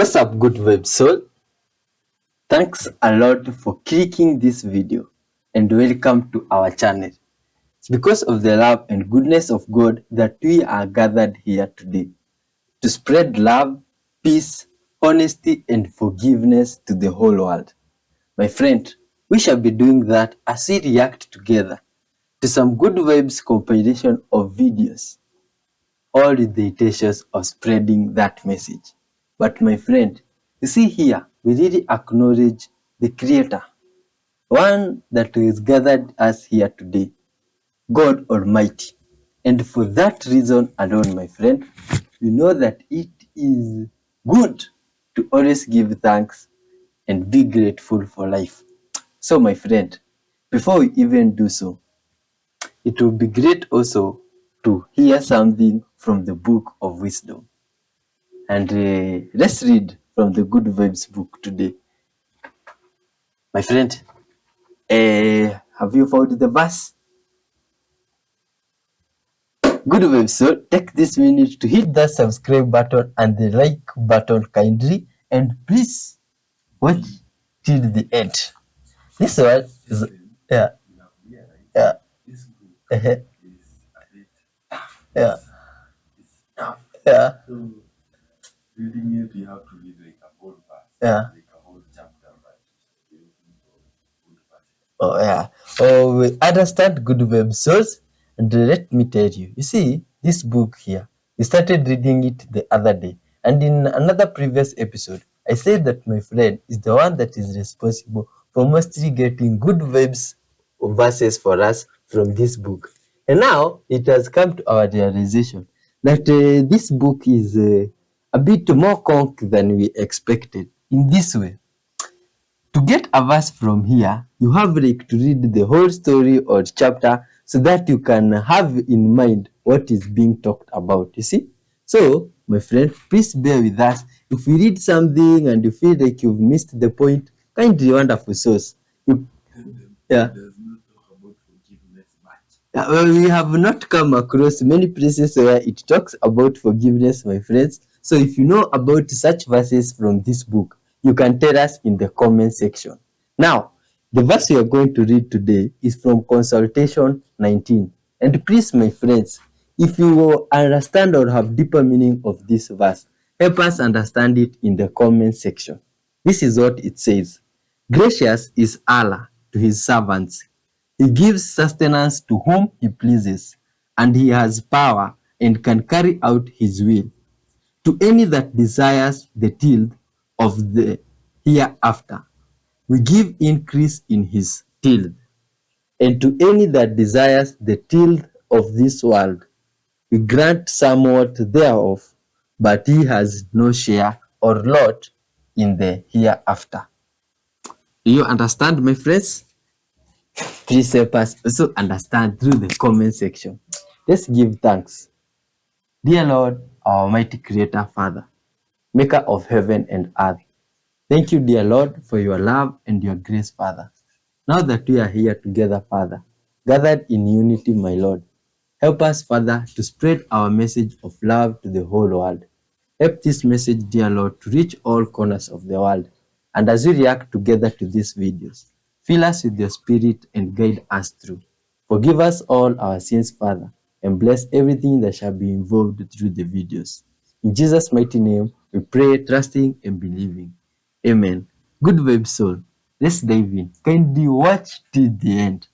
What's up, good web soul? Thanks a lot for clicking this video and welcome to our channel. It's because of the love and goodness of God that we are gathered here today to spread love, peace, honesty, and forgiveness to the whole world. My friend, we shall be doing that as we react together to some good vibes compilation of videos, all with the intentions of spreading that message. But my friend, you see here, we really acknowledge the Creator, one that has gathered us here today, God Almighty. And for that reason alone, my friend, we know that it is good to always give thanks and be grateful for life. So, my friend, before we even do so, it will be great also to hear something from the book of wisdom. And let's read from the Good Vibes book today. My friend, have you found the verse? Good Vibes, so take this minute to hit that subscribe button and the like button kindly, and please watch till the end. This one is, yeah, yeah, uh-huh, yeah, yeah, Reading it, you have to read like a whole verse, yeah. like a whole chapter, but you're looking for good verses. Oh, yeah. Oh, we understand good web source. And let me tell you, you see, this book here, we started reading it the other day. And in another previous episode, I said that my friend is the one that is responsible for mostly getting good vibes verses for us from this book. And now it has come to our realization that this book is a bit more conk than we expected. In this way, to get a verse from here, you have like to read the whole story or chapter so that you can have in mind what is being talked about. You see? So, my friend, please bear with us. If you read something and you feel like you've missed the point, kindly wonderful source. You, yeah. It does not talk about forgiveness much. Yeah, well, we have not come across many places where it talks about forgiveness, my friends. So if you know about such verses from this book, you can tell us in the comment section. Now, the verse we are going to read today is from Consultation 19. And please, my friends, if you will understand or have deeper meaning of this verse, help us understand it in the comment section. This is what it says. Gracious is Allah to his servants. He gives sustenance to whom he pleases, and he has power and can carry out his will. To any that desires the tilth of the hereafter, we give increase in his tilth. And to any that desires the tilth of this world, we grant somewhat thereof, but he has no share or lot in the hereafter. Do you understand, my friends? Please help us also understand through the comment section. Let's give thanks. Dear Lord, our mighty Creator, Father, Maker of heaven and earth, thank you, dear Lord, for your love and your grace, Father. Now that we are here together, Father, gathered in unity, my Lord, help us, Father, to spread our message of love to the whole world. Help this message, dear Lord, to reach all corners of the world. And as we react together to these videos, fill us with your spirit and guide us through. Forgive us all our sins, Father, and bless everything that shall be involved through the videos. In Jesus' mighty name, we pray, trusting and believing. Amen. Good vibe, soul. Let's dive in. Kindly watch till the end.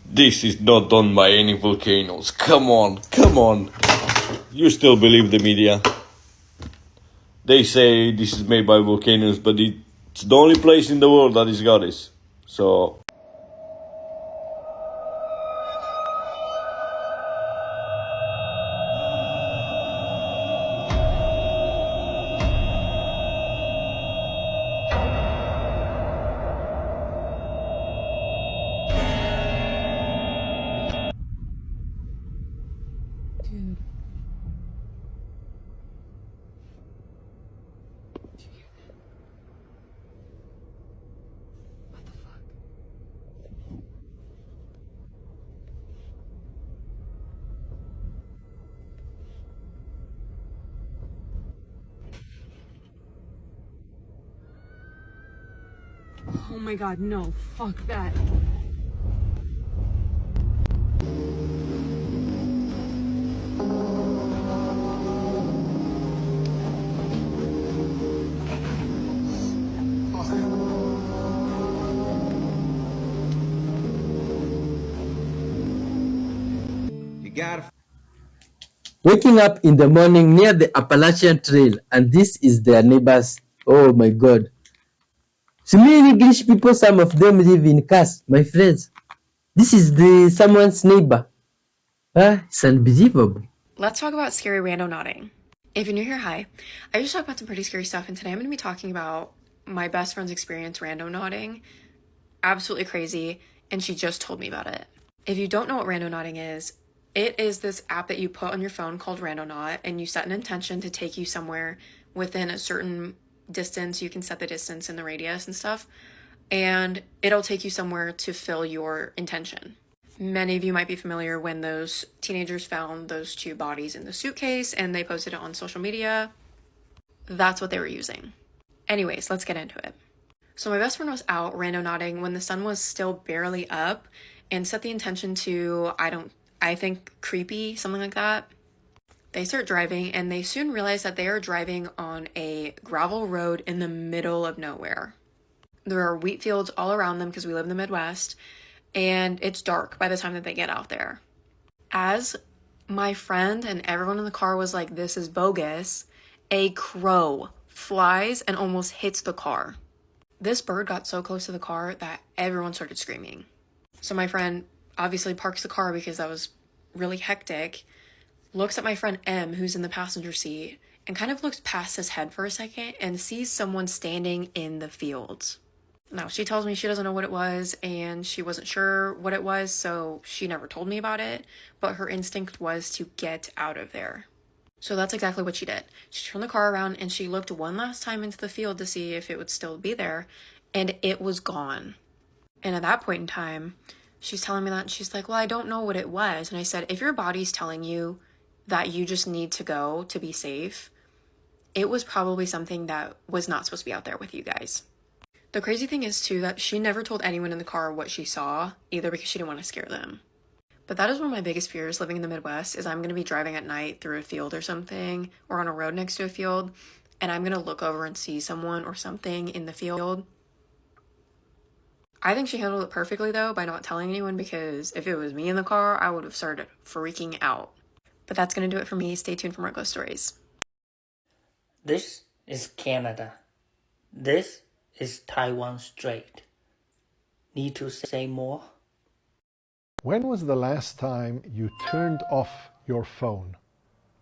This is not done by any volcanoes. Come on, come on. You still believe the media? They say this is made by volcanoes, but it's the only place in the world that is goddess. So Dude. What the fuck? Oh my god, no. Fuck that. Waking up in the morning near the Appalachian Trail, and this is their neighbors. Oh my god. So many English people, some of them live in cars, my friends. This is someone's neighbor. It's unbelievable. Let's talk about scary rando nodding. If you're new here, hi. I just talked about some pretty scary stuff, and today I'm going to be talking about my best friend's experience rando nodding. Absolutely crazy, and she just told me about it. If you don't know what rando nodding is, it is this app that you put on your phone called Rando Knot, and you set an intention to take you somewhere within a certain distance. You can set the distance and the radius and stuff, and it'll take you somewhere to fill your intention. Many of you might be familiar when those teenagers found those two bodies in the suitcase and they posted it on social media. That's what they were using. Anyways, let's get into it. So my best friend was out rando nodding when the sun was still barely up and set the intention to, I think creepy, something like that. They start driving and they soon realize that they are driving on a gravel road in the middle of nowhere. There are wheat fields all around them because we live in the Midwest, and it's dark by the time that they get out there. As my friend and everyone in the car was like, this is bogus, a crow flies and almost hits the car. This bird got so close to the car that everyone started screaming. So my friend obviously parks the car because that was really hectic, looks at my friend M, who's in the passenger seat, and kind of looks past his head for a second and sees someone standing in the fields. Now, she tells me she doesn't know what it was and she wasn't sure what it was, so she never told me about it, but her instinct was to get out of there. So that's exactly what she did. She turned the car around and she looked one last time into the field to see if it would still be there, and it was gone. And at that point in time, she's telling me that, and she's like, well, I don't know what it was. And I said, if your body's telling you that you just need to go to be safe, it was probably something that was not supposed to be out there with you guys. The crazy thing is, too, that she never told anyone in the car what she saw, either because she didn't want to scare them. But that is one of my biggest fears living in the Midwest, is I'm going to be driving at night through a field or something, or on a road next to a field, and I'm going to look over and see someone or something in the field. I think she handled it perfectly, though, by not telling anyone, because if it was me in the car, I would have started freaking out. But that's going to do it for me. Stay tuned for more ghost stories. This is Canada. This is Taiwan Strait. Need to say more? When was the last time you turned off your phone?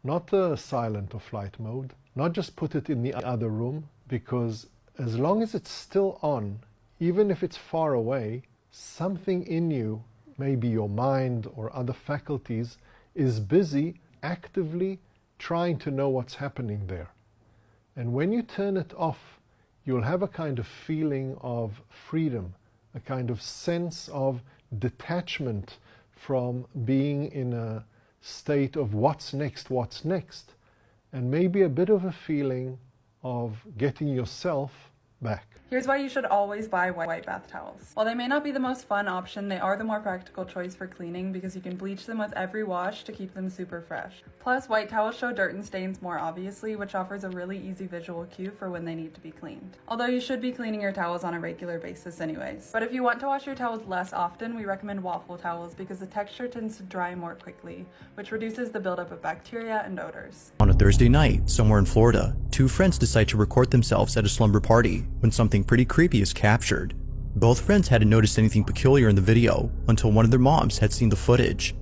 Not the silent or flight mode, not just put it in the other room, because as long as it's still on, even if it's far away, something in you, maybe your mind or other faculties, is busy actively trying to know what's happening there. And when you turn it off, you'll have a kind of feeling of freedom, a kind of sense of detachment from being in a state of what's next, and maybe a bit of a feeling of getting yourself back. Here's why you should always buy white bath towels. While they may not be the most fun option, they are the more practical choice for cleaning because you can bleach them with every wash to keep them super fresh. Plus, white towels show dirt and stains more obviously, which offers a really easy visual cue for when they need to be cleaned. Although you should be cleaning your towels on a regular basis anyways. But if you want to wash your towels less often, we recommend waffle towels because the texture tends to dry more quickly, which reduces the buildup of bacteria and odors. On a Thursday night, somewhere in Florida, two friends decide to record themselves at a slumber party when something pretty creepy is captured. Both friends hadn't noticed anything peculiar in the video until one of their moms had seen the footage.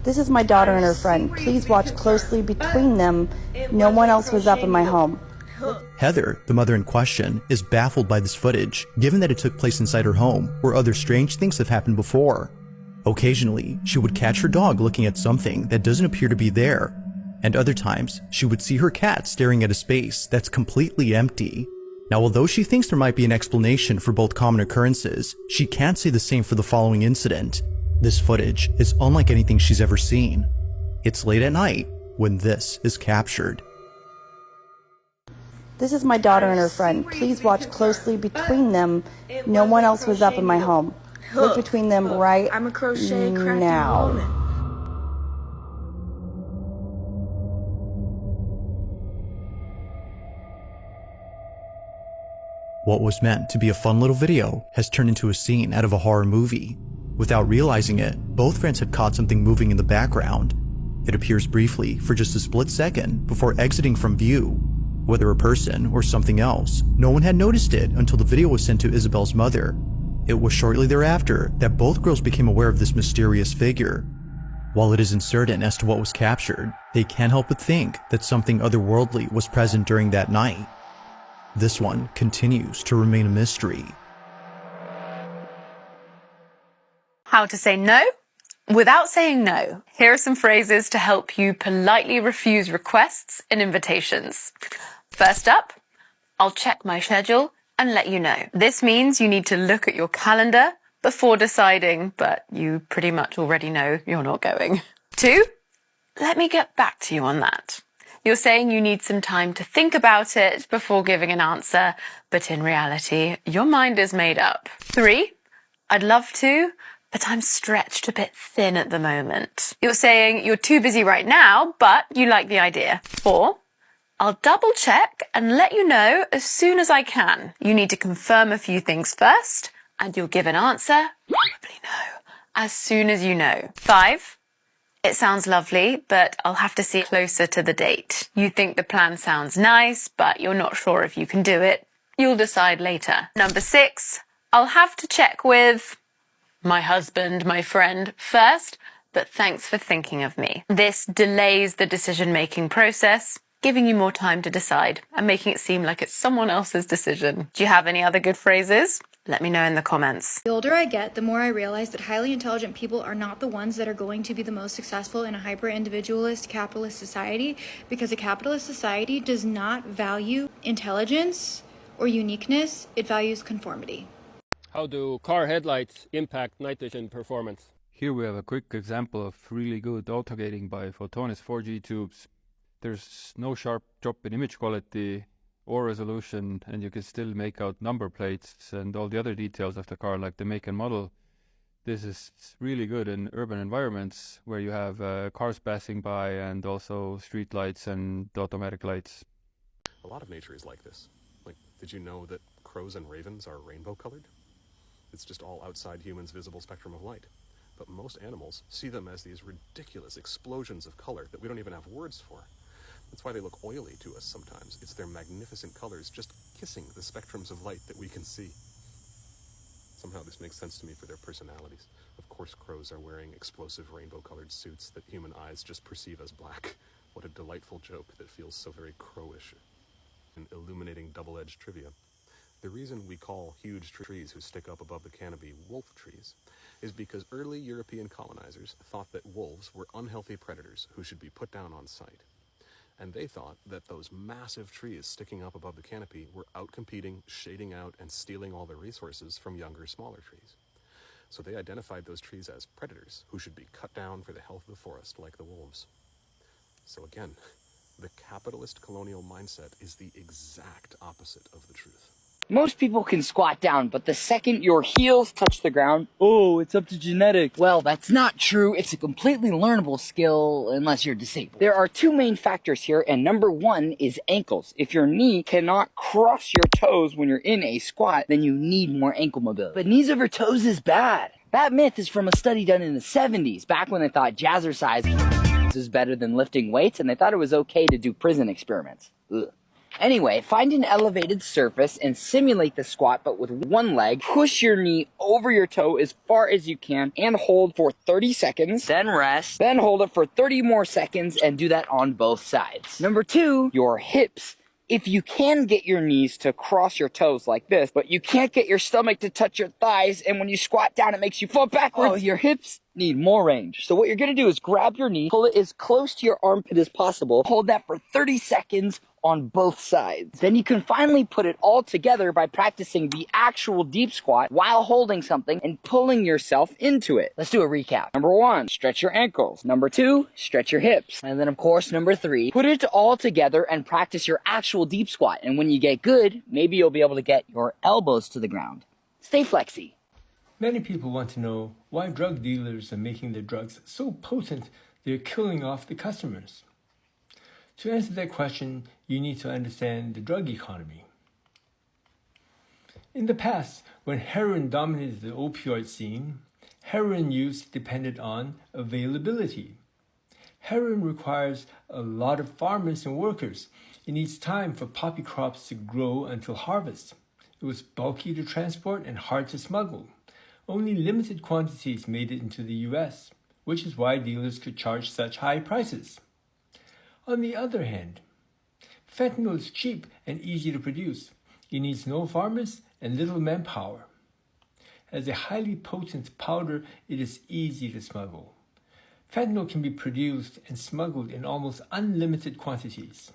This is my daughter and her friend. Please watch closely between them. No one else was up in my home. Heather, the mother in question, is baffled by this footage, given that it took place inside her home, where other strange things have happened before. Occasionally, she would catch her dog looking at something that doesn't appear to be there, and other times, she would see her cat staring at a space that's completely empty. Now, although she thinks there might be an explanation for both common occurrences, she can't say the same for the following incident. This footage is unlike anything she's ever seen. It's late at night when this is captured. This is my daughter and her friend. Please watch closely between them. No one else was up in my home. Look between them right now. What was meant to be a fun little video has turned into a scene out of a horror movie. Without realizing it, both friends had caught something moving in the background. It appears briefly for just a split second before exiting from view. Whether a person or something else, no one had noticed it until the video was sent to Isabel's mother. It was shortly thereafter that both girls became aware of this mysterious figure. While it isn't certain as to what was captured, they can't help but think that something otherworldly was present during that night. This one continues to remain a mystery. How to say no without saying no. Here are some phrases to help you politely refuse requests and invitations. First up, I'll check my schedule and let you know. This means you need to look at your calendar before deciding, but you pretty much already know you're not going. 2, let me get back to you on that. You're saying you need some time to think about it before giving an answer, but in reality, your mind is made up. 3, I'd love to, but I'm stretched a bit thin at the moment. You're saying you're too busy right now, but you like the idea. 4, I'll double check and let you know as soon as I can. You need to confirm a few things first, and you'll give an answer, probably no, as soon as you know. 5, it sounds lovely, but I'll have to see closer to the date. You think the plan sounds nice, but you're not sure if you can do it. You'll decide later. Number 6, I'll have to check with my husband, my friend, first, but thanks for thinking of me. This delays the decision-making process, giving you more time to decide and making it seem like it's someone else's decision. Do you have any other good phrases? Let me know in the comments. The older I get, the more I realize that highly intelligent people are not the ones that are going to be the most successful in a hyper-individualist capitalist society, because a capitalist society does not value intelligence or uniqueness, it values conformity. How do car headlights impact night vision performance? Here we have a quick example of really good autogating by Photonis 4G tubes. There's no sharp drop in image quality or resolution, and you can still make out number plates and all the other details of the car, like the make and model. This is really good in urban environments where you have cars passing by and also street lights and automatic lights. A lot of nature is like this. Like, did you know that crows and ravens are rainbow colored? It's just all outside humans' visible spectrum of light. But most animals see them as these ridiculous explosions of color that we don't even have words for. That's why they look oily to us sometimes. It's their magnificent colors just kissing the spectrums of light that we can see. Somehow this makes sense to me for their personalities. Of course, crows are wearing explosive rainbow-colored suits that human eyes just perceive as black. What a delightful joke that feels so very crowish. An illuminating double-edged trivia. The reason we call huge trees who stick up above the canopy wolf trees is because early European colonizers thought that wolves were unhealthy predators who should be put down on sight. And they thought that those massive trees sticking up above the canopy were outcompeting, shading out, and stealing all the resources from younger, smaller trees. So they identified those trees as predators who should be cut down for the health of the forest, like the wolves. So again, the capitalist colonial mindset is the exact opposite of the truth. Most people can squat down, but the second your heels touch the ground, oh, it's up to genetics. Well, that's not true. It's a completely learnable skill unless you're disabled. There are two main factors here, and number one is ankles. If your knee cannot cross your toes when you're in a squat, then you need more ankle mobility. But knees over toes is bad. That myth is from a study done in the 70s, back when they thought jazzercise is better than lifting weights, and they thought it was okay to do prison experiments. Ugh. Anyway, find an elevated surface and simulate the squat, but with one leg. Push your knee over your toe as far as you can and hold for 30 seconds. Then rest. Then hold it for 30 more seconds and do that on both sides. Number 2, your hips. If you can get your knees to cross your toes like this, but you can't get your stomach to touch your thighs, and when you squat down, it makes you fall backwards, your hips need more range. So what you're gonna do is grab your knee, pull it as close to your armpit as possible, hold that for 30 seconds, on both sides. Then you can finally put it all together by practicing the actual deep squat while holding something and pulling yourself into it. Let's do a recap. Number 1, stretch your ankles. Number 2, stretch your hips. And then of course, number 3, put it all together and practice your actual deep squat. And when you get good, maybe you'll be able to get your elbows to the ground. Stay flexy. Many people want to know why drug dealers are making their drugs so potent they're killing off the customers. To answer that question, you need to understand the drug economy. In the past, when heroin dominated the opioid scene, heroin use depended on availability. Heroin requires a lot of farmers and workers. It needs time for poppy crops to grow until harvest. It was bulky to transport and hard to smuggle. Only limited quantities made it into the US, which is why dealers could charge such high prices. On the other hand, fentanyl is cheap and easy to produce. It needs no farmers and little manpower. As a highly potent powder, it is easy to smuggle. Fentanyl can be produced and smuggled in almost unlimited quantities.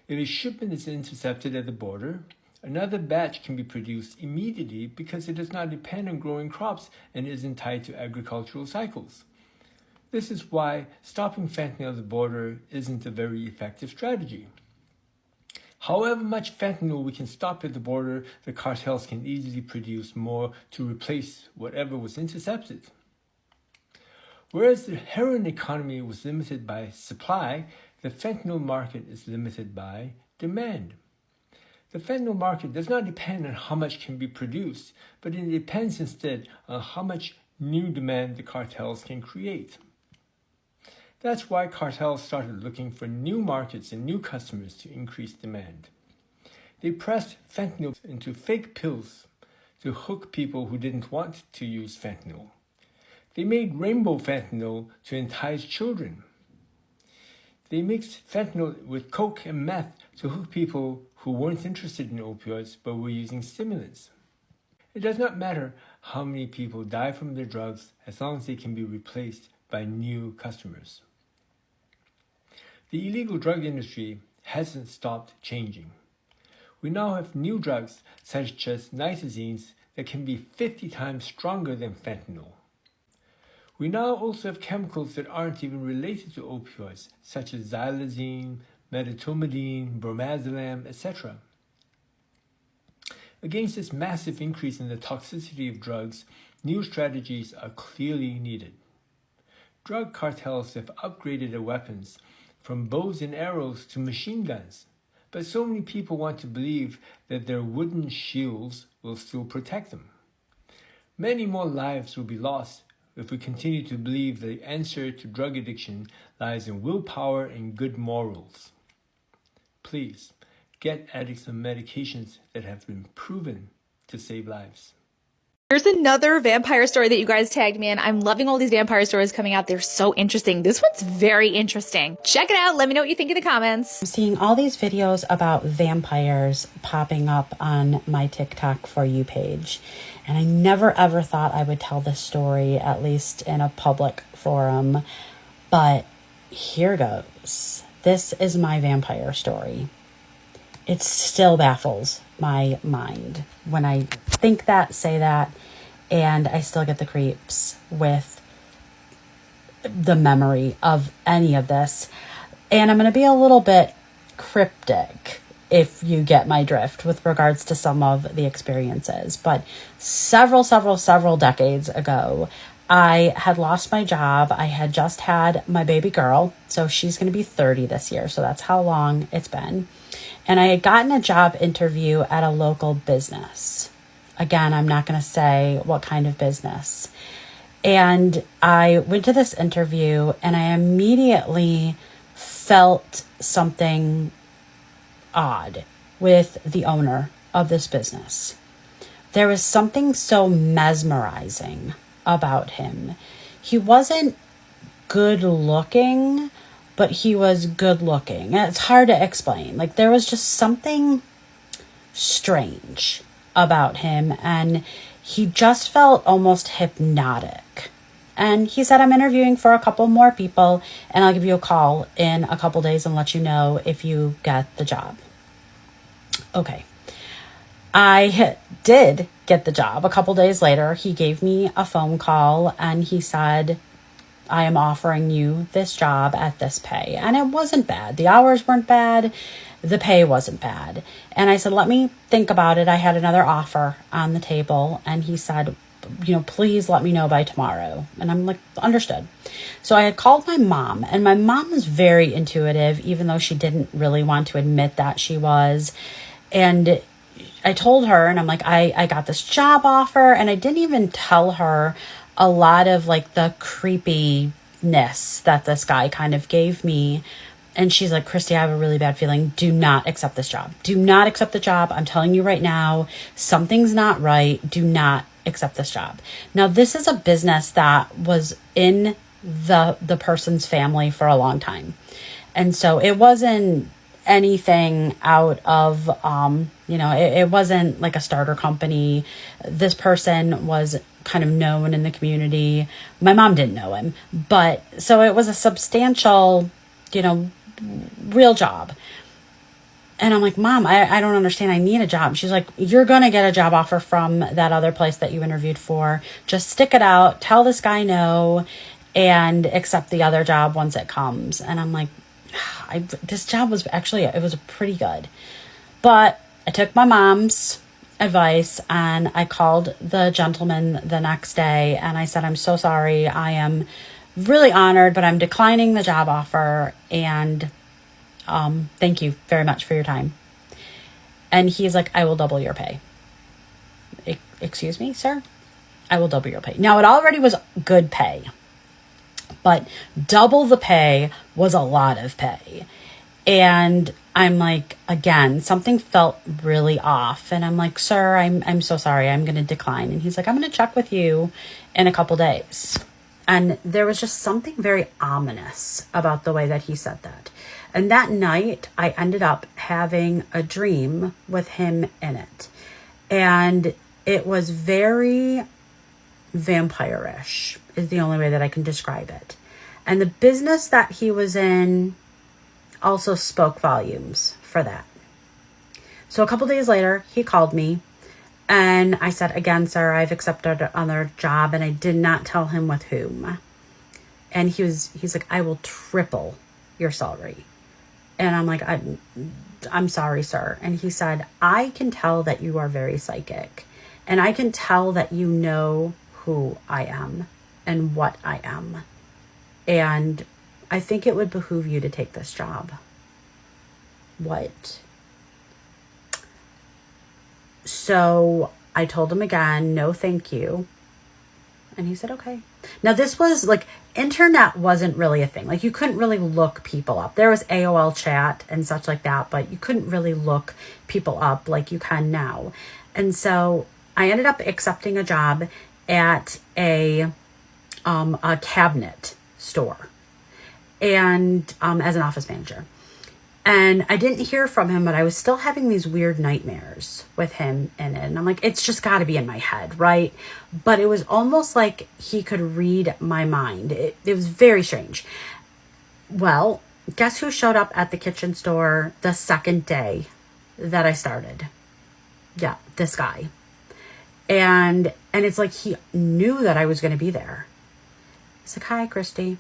If a shipment is intercepted at the border, another batch can be produced immediately because it does not depend on growing crops and isn't tied to agricultural cycles. This is why stopping fentanyl at the border isn't a very effective strategy. However much fentanyl we can stop at the border, the cartels can easily produce more to replace whatever was intercepted. Whereas the heroin economy was limited by supply, the fentanyl market is limited by demand. The fentanyl market does not depend on how much can be produced, but it depends instead on how much new demand the cartels can create. That's why cartels started looking for new markets and new customers to increase demand. They pressed fentanyl into fake pills to hook people who didn't want to use fentanyl. They made rainbow fentanyl to entice children. They mixed fentanyl with coke and meth to hook people who weren't interested in opioids but were using stimulants. It does not matter how many people die from their drugs as long as they can be replaced by new customers. The illegal drug industry hasn't stopped changing. We now have new drugs such as nitazines that can be 50 times stronger than fentanyl. We now also have chemicals that aren't even related to opioids, such as xylazine, medetomidine, bromazolam, etc. Against this massive increase in the toxicity of drugs, new strategies are clearly needed. Drug cartels have upgraded their weapons from bows and arrows to machine guns, but so many people want to believe that their wooden shields will still protect them. Many more lives will be lost if we continue to believe the answer to drug addiction lies in willpower and good morals. Please, get addicts on medications that have been proven to save lives. Here's another vampire story that you guys tagged me in. I'm loving all these vampire stories coming out. They're so interesting. This one's very interesting. Check it out. Let me know what you think in the comments. I'm seeing all these videos about vampires popping up on my TikTok For You page. And I never ever thought I would tell this story, at least in a public forum. But here goes. This is my vampire story. It still baffles my mind when I think that, say that, and I still get the creeps with the memory of any of this. And I'm going to be a little bit cryptic, if you get my drift, with regards to some of the experiences. But several decades ago, I had lost my job. I had just had my baby girl, so she's going to be 30 this year, so that's how long it's been. And I had gotten a job interview at a local business. Again, I'm not going to say what kind of business. And I went to this interview and I immediately felt something odd with the owner of this business. There was something so mesmerizing about him. He wasn't good looking, but he was good looking. And it's hard to explain. Like, there was just something strange about him, and he just felt almost hypnotic. And he said, I'm interviewing for a couple more people and I'll give you a call in a couple days and let you know if you get the job. Okay. I did get the job. A couple days later, he gave me a phone call and he said, I am offering you this job at this pay. And it wasn't bad. The hours weren't bad. The pay wasn't bad. And I said, let me think about it. I had another offer on the table. And he said, please let me know by tomorrow. And I'm like, understood. So I had called my mom, and my mom was very intuitive, even though she didn't really want to admit that she was. And I told her, and I'm like, I got this job offer, and I didn't even tell her a lot of like the creepiness that this guy kind of gave me. And she's like, Christy, I have a really bad feeling. Do not accept this job. Do not accept the job. I'm telling you right now, something's not right. Do not accept this job. Now, this is a business that was in the person's family for a long time. And so it wasn't anything out of, it wasn't like a starter company. This person was kind of known in the community. My mom didn't know him, but so it was a substantial, real job. And I'm like, Mom, I don't understand. I need a job. She's like, you're going to get a job offer from that other place that you interviewed for. Just stick it out. Tell this guy no and accept the other job once it comes. And I'm like, this job was actually, it was pretty good. But I took my mom's advice and I called the gentleman the next day and I said, I'm so sorry. I am really honored, but I'm declining the job offer. And thank you very much for your time. And he's like, I will double your pay. Excuse me, sir? I will double your pay. Now, it already was good pay, but double the pay was a lot of pay. And I'm like, again, something felt really off. And I'm like, sir, I'm so sorry. I'm going to decline. And he's like, I'm going to check with you in a couple days. And there was just something very ominous about the way that he said that. And that night, I ended up having a dream with him in it. And it was very vampire-ish, is the only way that I can describe it. And the business that he was in also spoke volumes for that. So a couple days later, he called me. And I said, again, sir, I've accepted another job. And I did not tell him with whom. And he's like, I will triple your salary. And I'm like, I'm sorry, sir. And he said, I can tell that you are very psychic. And I can tell that you know who I am and what I am. And I think it would behoove you to take this job. What? So I told him again, no, thank you. And he said, okay. Now, this was like, internet wasn't really a thing. Like, you couldn't really look people up. There was AOL chat and such like that, but you couldn't really look people up like you can now. And so I ended up accepting a job at a cabinet store and as an office manager. And I didn't hear from him, but I was still having these weird nightmares with him in it. And I'm like, it's just got to be in my head, right? But it was almost like he could read my mind. It was very strange. Well, guess who showed up at the kitchen store the second day that I started? Yeah, this guy. And it's like he knew that I was going to be there. He's like, hi, Christy.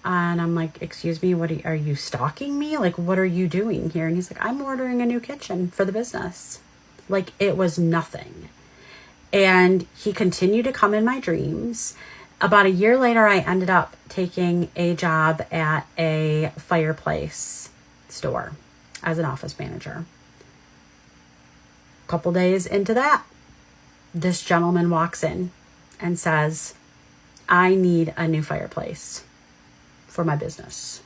And I'm like, excuse me, what are you stalking me? Like, what are you doing here? And he's like, I'm ordering a new kitchen for the business. Like, it was nothing. And he continued to come in my dreams. About a year later, I ended up taking a job at a fireplace store as an office manager. A couple days into that, this gentleman walks in and says, I need a new fireplace for my business.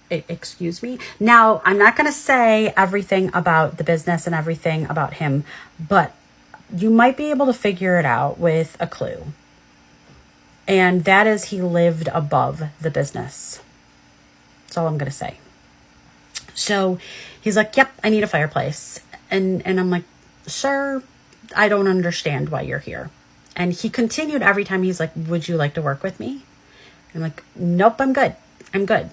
Excuse me? Now, I'm not going to say everything about the business and everything about him, but you might be able to figure it out with a clue. And that is, he lived above the business. That's all I'm going to say. So he's like, yep, I need a fireplace. And I'm like, sir, I don't understand why you're here. And he continued every time. He's like, would you like to work with me? I'm like, nope, I'm good. I'm good.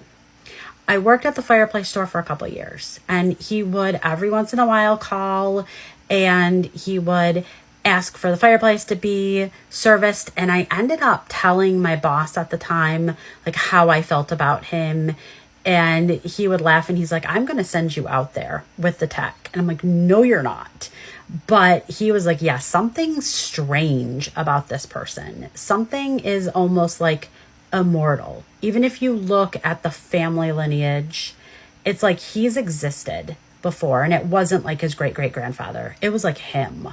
I worked at the fireplace store for a couple of years, and he would every once in a while call and he would ask for the fireplace to be serviced. And I ended up telling my boss at the time, like, how I felt about him. And he would laugh and he's like, I'm going to send you out there with the tech. And I'm like, no, you're not. But he was like, yeah, something's strange about this person. Something is almost like immortal. Even if you look at the family lineage, it's like he's existed before, and it wasn't like his great-great-grandfather. It was like him.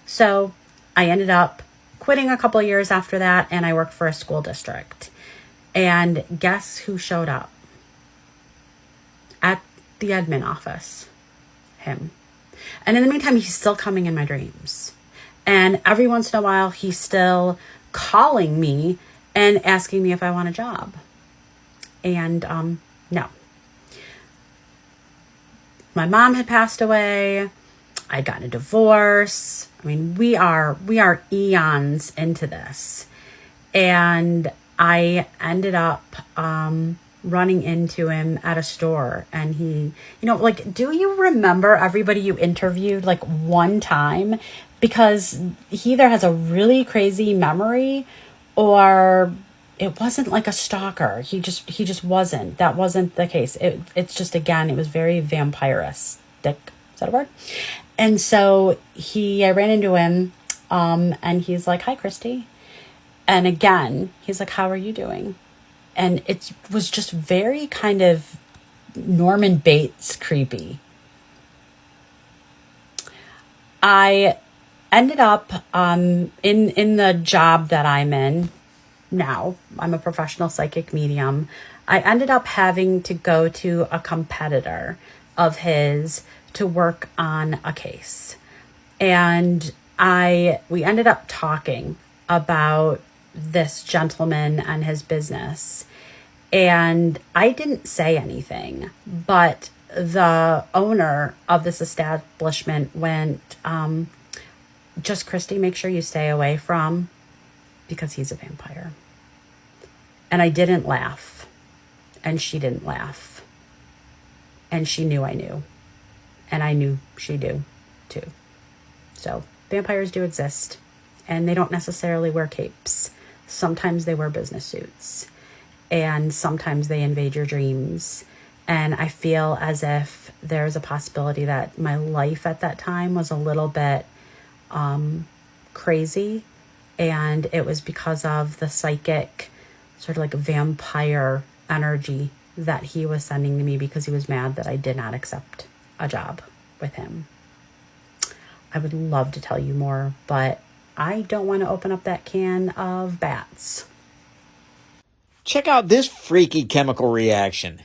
So I ended up quitting a couple of years after that, and I worked for a school district. And guess who showed up at the admin office? Him. And in the meantime, he's still coming in my dreams. And every once in a while, he's still calling me and asking me if I want a job. And no. My mom had passed away. I'd gotten a divorce. I mean, we are eons into this. And I ended up running into him at a store, and he, like, do you remember everybody you interviewed like one time? Because he either has a really crazy memory, or it wasn't like a stalker. He just wasn't. That wasn't the case. It's just, again, it was very vampiristic. Is that a word? And so I ran into him, and he's like, hi, Christy. And again, he's like, how are you doing? And it was just very kind of Norman Bates creepy. I ended up in the job that I'm in now. I'm a professional psychic medium. I ended up having to go to a competitor of his to work on a case. And we ended up talking about this gentleman and his business. And I didn't say anything, but the owner of this establishment went, just Christy, make sure you stay away from, because he's a vampire. And I didn't laugh, and she didn't laugh. And she knew I knew, and I knew she do too. So vampires do exist, and they don't necessarily wear capes. Sometimes they wear business suits, and sometimes they invade your dreams. And I feel as if there's a possibility that my life at that time was a little bit crazy, and it was because of the psychic sort of like vampire energy that he was sending to me, because he was mad that I did not accept a job with him. I would love to tell you more, but I don't want to open up that can of bats. Check out this freaky chemical reaction.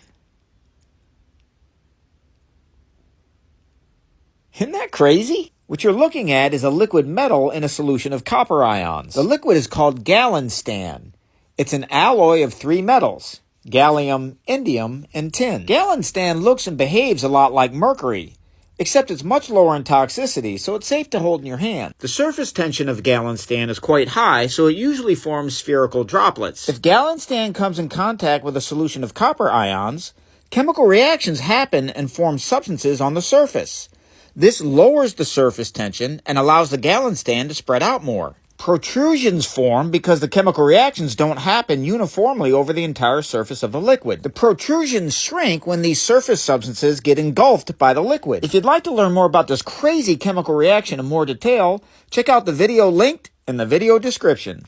Isn't that crazy? What you're looking at is a liquid metal in a solution of copper ions. The liquid is called Gallinstan. It's an alloy of 3 metals: gallium, indium, and tin. Gallinstan looks and behaves a lot like mercury, except it's much lower in toxicity, so it's safe to hold in your hand. The surface tension of Gallinstan is quite high, so it usually forms spherical droplets. If Gallinstan comes in contact with a solution of copper ions, chemical reactions happen and form substances on the surface. This lowers the surface tension and allows the Gallinstan to spread out more. Protrusions form because the chemical reactions don't happen uniformly over the entire surface of the liquid. The protrusions shrink when these surface substances get engulfed by the liquid. If you'd like to learn more about this crazy chemical reaction in more detail, check out the video linked in the video description.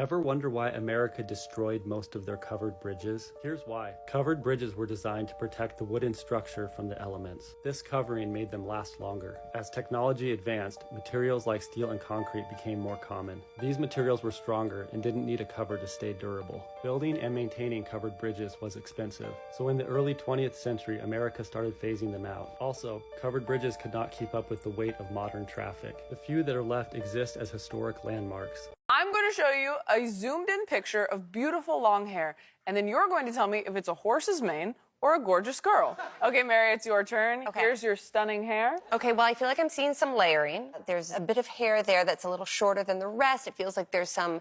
Ever wonder why America destroyed most of their covered bridges? Here's why. Covered bridges were designed to protect the wooden structure from the elements. This covering made them last longer. As technology advanced, materials like steel and concrete became more common. These materials were stronger and didn't need a cover to stay durable. Building and maintaining covered bridges was expensive, so in the early 20th century, America started phasing them out. Also, covered bridges could not keep up with the weight of modern traffic. The few that are left exist as historic landmarks. I'm going to show you a zoomed in picture of beautiful long hair, and then you're going to tell me if it's a horse's mane or a gorgeous girl? Okay, Mary, it's your turn. Okay. Here's your stunning hair. Okay, well, I feel like I'm seeing some layering. There's a bit of hair there that's a little shorter than the rest. It feels like there's some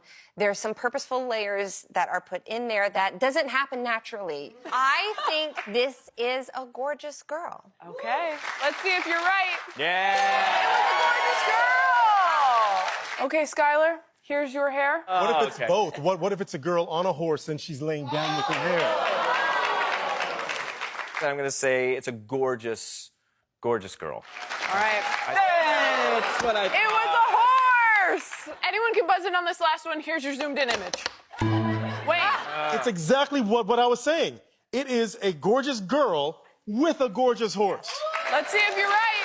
purposeful layers that are put in there that doesn't happen naturally. I think this is a gorgeous girl. Okay, let's see if you're right. Yeah. It was a gorgeous girl. Okay, Skylar, here's your hair. What if it's both? What if it's a girl on a horse and she's laying down with her hair? I'm going to say it's a gorgeous, gorgeous girl. All right. That's what I It was a horse! Anyone can buzz in on this last one. Here's your zoomed-in image. Wait. It's exactly what I was saying. It is a gorgeous girl with a gorgeous horse. Let's see if you're right.